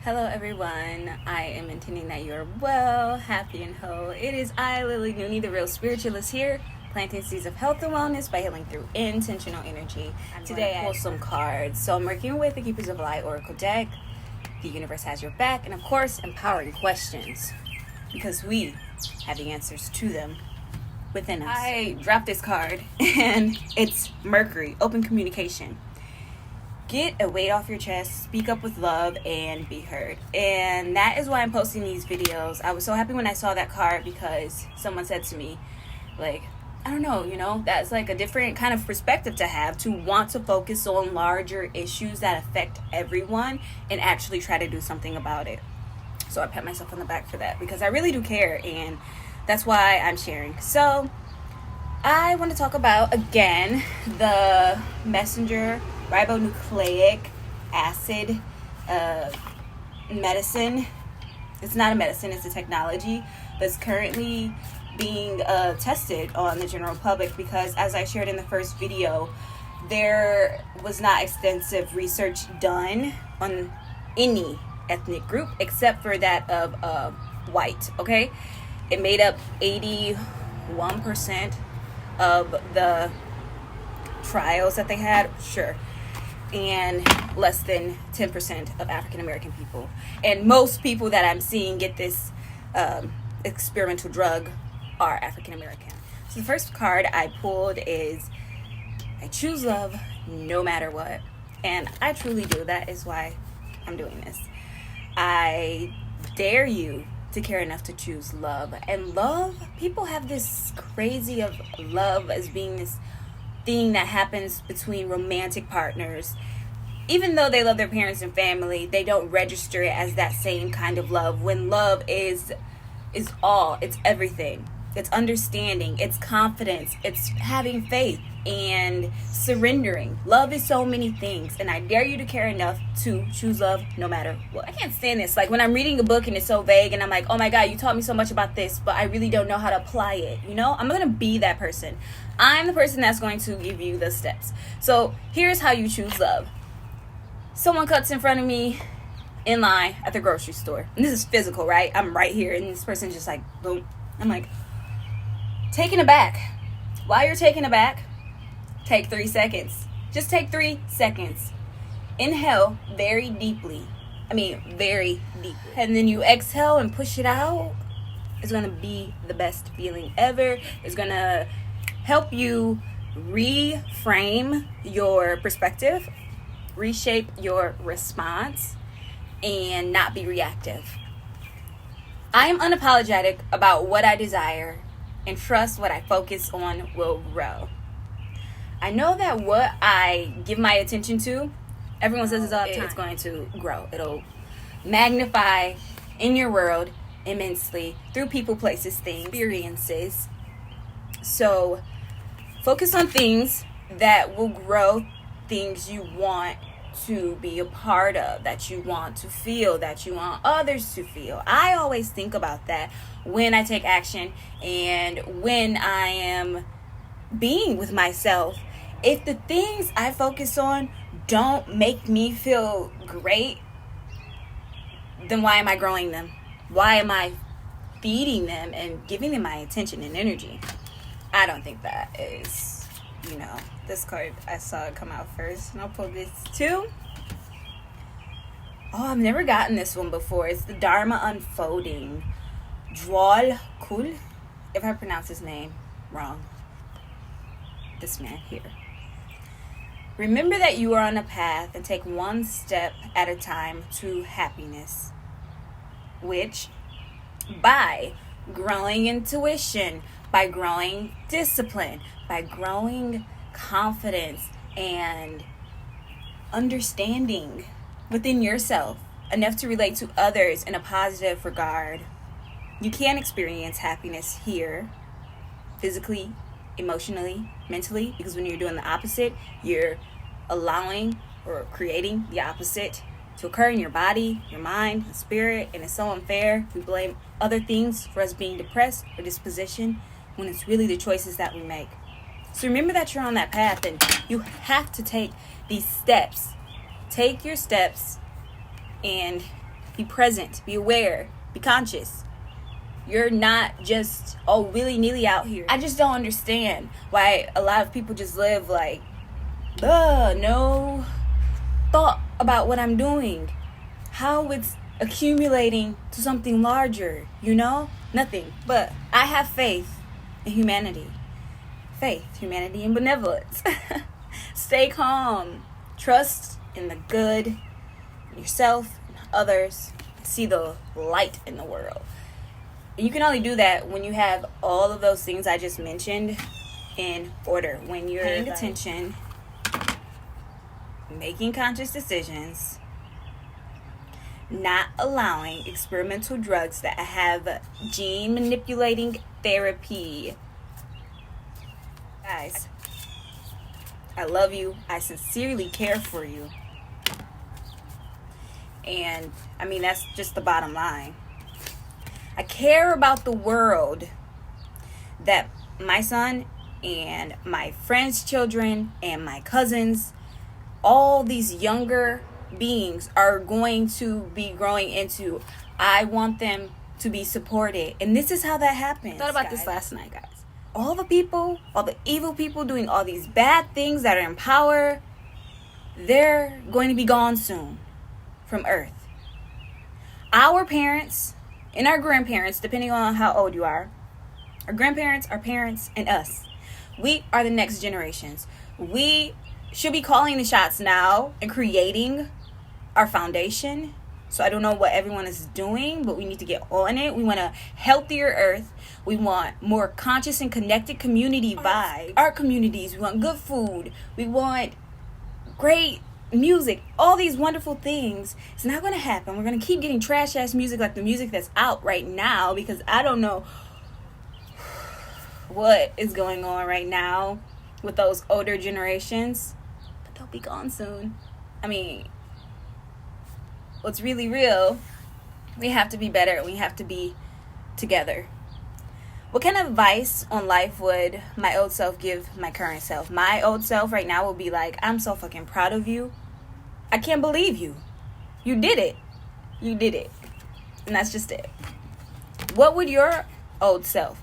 Hello everyone, I am intending that you're well, happy and whole. It is I, Lily Nooney, the real spiritualist here, planting seeds of health and wellness by healing through intentional energy. Today I pull some cards. So I'm working with the Keepers of Light Oracle deck. The universe has your back, and of course, empowering questions. Because we have the answers to them within us. I dropped this card, and it's Mercury, open communication. Get a weight off your chest, speak up with love, and be heard. And that is why I'm posting these videos. I was so happy when I saw that card because someone said to me, like, I don't know, that's like a different kind of perspective to have, to want to focus on larger issues that affect everyone and actually try to do something about it. So I pat myself on the back for that because I really do care, and that's why I'm sharing. So I want to talk about, again, the messenger ribonucleic acid medicine. It's not a medicine, it's a technology that's currently being tested on the general public because, as I shared in the first video, there was not extensive research done on any ethnic group except for that of white, okay? It made up 81% of the trials that they had, sure, and less than 10% of African American people. And most people that I'm seeing get this experimental drug are African American. So the first card I pulled is I choose love no matter what. And I truly do. That is why I'm doing this. I dare you to care enough to choose love. And love, people have this crazy of love as being this thing that happens between romantic partners. Even though they love their parents and family, they don't register it as that same kind of love, when love is all, it's everything. It's understanding, it's confidence, it's having faith and surrendering. Love is so many things, and I dare you to care enough to choose love no matter what. I can't stand this. Like when I'm reading a book and it's so vague and I'm like, oh my God, you taught me so much about this, but I really don't know how to apply it. I'm going to be that person. I'm the person that's going to give you the steps. So here's how you choose love. Someone cuts in front of me in line at the grocery store. And this is physical, right? I'm right here, and this person's just like, boom. I'm like, taken aback. While you're taken aback, take 3 seconds. Just take 3 seconds. Inhale very deeply. Very deeply. And then you exhale and push it out. It's going to be the best feeling ever. It's going to help you reframe your perspective, reshape your response, and not be reactive. I am unapologetic about what I desire and trust what I focus on will grow. I know that what I give my attention to, everyone says this all the time, it's going to grow. It'll magnify in your world immensely through people, places, things, experiences. So focus on things that will grow, things you want to be a part of, that you want to feel, that you want others to feel. I always think about that when I take action and when I am being with myself. If the things I focus on don't make me feel great, then why am I growing them? Why am I feeding them and giving them my attention and energy? I don't think that is, this card, I saw it come out first, and I'll pull this too. Oh, I've never gotten this one before. It's the Dharma Unfolding. Dwal Kul, if I pronounce his name wrong. This man here. Remember that you are on a path and take one step at a time to happiness, which by growing intuition, by growing discipline, by growing confidence and understanding within yourself enough to relate to others in a positive regard, you can experience happiness here, physically, emotionally, mentally, because when you're doing the opposite, you're allowing or creating the opposite to occur in your body, your mind, and spirit. And it's so unfair. We blame other things for us being depressed or disposition when it's really the choices that we make. So remember that you're on that path, and you have to take these steps. Take your steps and Be present. Be aware. Be conscious. You're not just all willy-nilly out here. I just don't understand why a lot of people just live like, no thought about what I'm doing. How it's accumulating to something larger, Nothing. But I have faith in humanity. Faith, humanity, and benevolence. Stay calm. Trust in the good in yourself and others. See the light in the world. And you can only do that when you have all of those things I just mentioned in order. When you're paying attention, making conscious decisions, not allowing experimental drugs that have gene manipulating therapy. Guys, I love you. I sincerely care for you. And that's just the bottom line. I care about the world that my son and my friends' children and my cousins, all these younger beings are going to be growing into. I want them to be supported. And this is how that happens. I thought about this last night, guys. All the evil people doing all these bad things that are in power, they're going to be gone soon from Earth. Our parents and our grandparents, depending on how old you are, our grandparents, our parents, and us, we are the next generations. We should be calling the shots now and creating our foundation. So I don't know what everyone is doing, but we need to get on it. We want a healthier Earth. We want more conscious and connected community vibes. Our communities. We want good food. We want great music. All these wonderful things. It's not going to happen. We're going to keep getting trash ass music like the music that's out right now, because I don't know what is going on right now with those older generations. But they'll be gone soon. What's really real, we have to be better. We have to be together. What kind of advice on life would my old self give my current self? My old self right now will be like, I'm so fucking proud of you. I can't believe you. You did it. You did it. And that's just it. What would your old self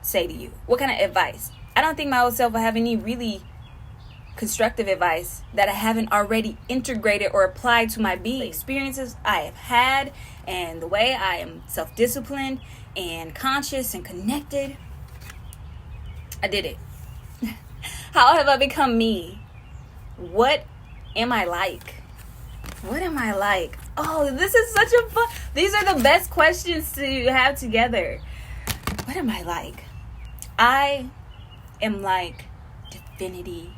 say to you? What kind of advice? I don't think my old self will have any really constructive advice that I haven't already integrated or applied to my being. The experiences I have had and the way I am self-disciplined and conscious and connected. I did it. How have I become me? What am I like? What am I like? Oh, this is such a fun. These are the best questions to have together. What am I like? I am like divinity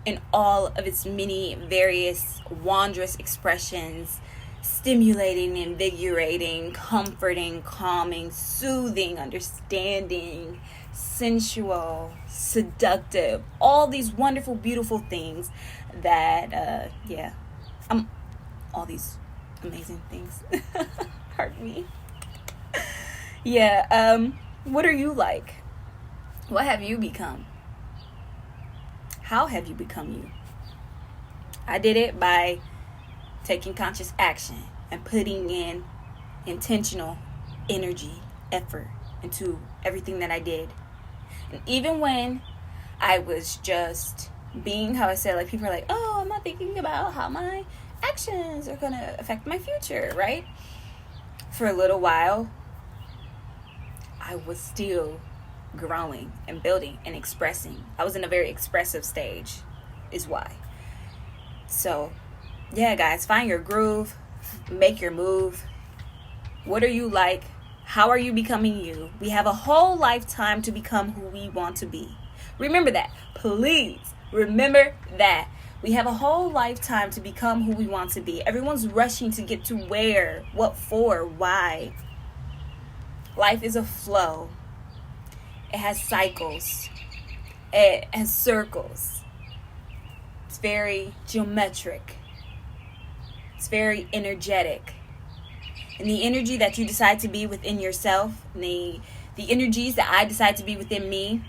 in all of its many various wondrous expressions, stimulating, invigorating, comforting, calming, soothing, understanding, sensual, seductive, all these wonderful, beautiful things that, all these amazing things. Pardon me. What are you like? What have you become? How have you become you? I did it by taking conscious action and putting in intentional energy, effort into everything that I did. And even when I was just being, how I said, like, people are like, oh, I'm not thinking about how my actions are going to affect my future, right? For a little while, I was still growing and building and expressing. I was in a very expressive stage, is why. So, yeah, guys, find your groove, make your move. What are you like? How are you becoming you? We have a whole lifetime to become who we want to be. Remember that. Please remember that. We have a whole lifetime to become who we want to be. Everyone's rushing to get to where, what for, why. Life is a flow. It has cycles. It has circles. It's very geometric. It's very energetic. And the energy that you decide to be within yourself, the energies that I decide to be within me,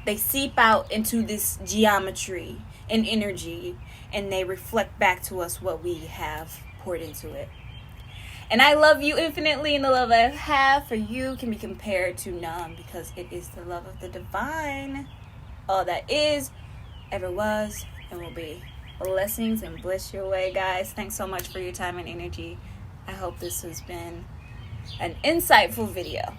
they seep out into this geometry and energy, and they reflect back to us what we have poured into it. And I love you infinitely, and the love I have for you can be compared to none, because it is the love of the divine. All that is, ever was, and will be. Blessings and bliss your way, guys. Thanks so much for your time and energy. I hope this has been an insightful video.